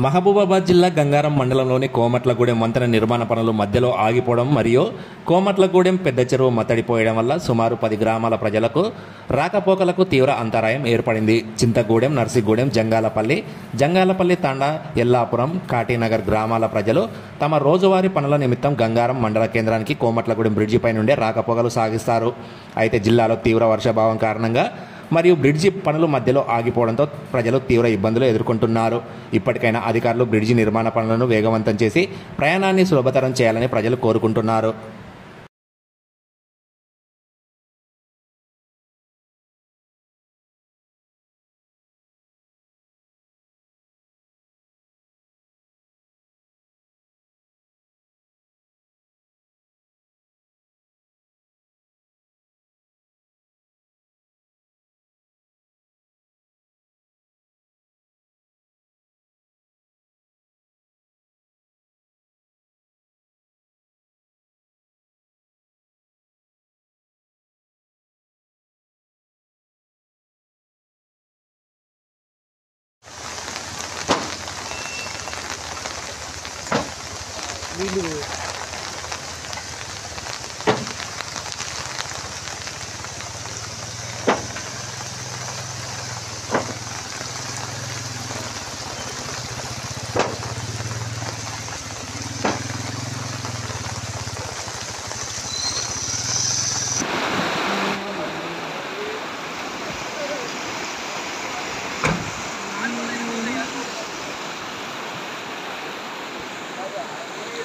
మహబూబాబాద్ జిల్లా గంగారం మండలంలోని కోమట్లగూడెం వంతెన నిర్మాణ పనులు మధ్యలో ఆగిపోవడం మరియు కోమట్లగూడెం పెద్ద చెరువు మత్తడిపోయడం వల్ల సుమారు 10 గ్రామాల ప్రజలకు రాకపోకలకు తీవ్ర అంతరాయం ఏర్పడింది. చింతగూడెం, నర్సిగూడెం, జంగాలపల్లి తాండా, ఎల్లాపురం, కాటినగర్ గ్రామాల ప్రజలు తమ రోజువారీ పనుల నిమిత్తం గంగారం మండల కేంద్రానికి కోమట్లగూడెం బ్రిడ్జిపై నుండే రాకపోకలు సాగిస్తారు. అయితే జిల్లాలో తీవ్ర వర్షాభావం కారణంగా మరియు బ్రిడ్జి పనులు మధ్యలో ఆగిపోవడంతో ప్రజలు తీవ్ర ఇబ్బందులు ఎదుర్కొంటున్నారు. ఇప్పటికైనా అధికారులు బ్రిడ్జి నిర్మాణ పనులను వేగవంతం చేసి ప్రయాణాన్ని సులభతరం చేయాలని ప్రజలు కోరుకుంటున్నారు.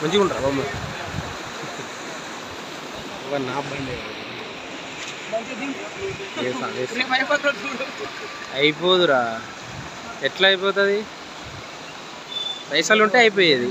మంచిగా ఉంటారా బొమ్మ నా బండి అయిపోదురా. ఎట్లా అయిపోతుంది? పైసలు ఉంటే అయిపోయేది.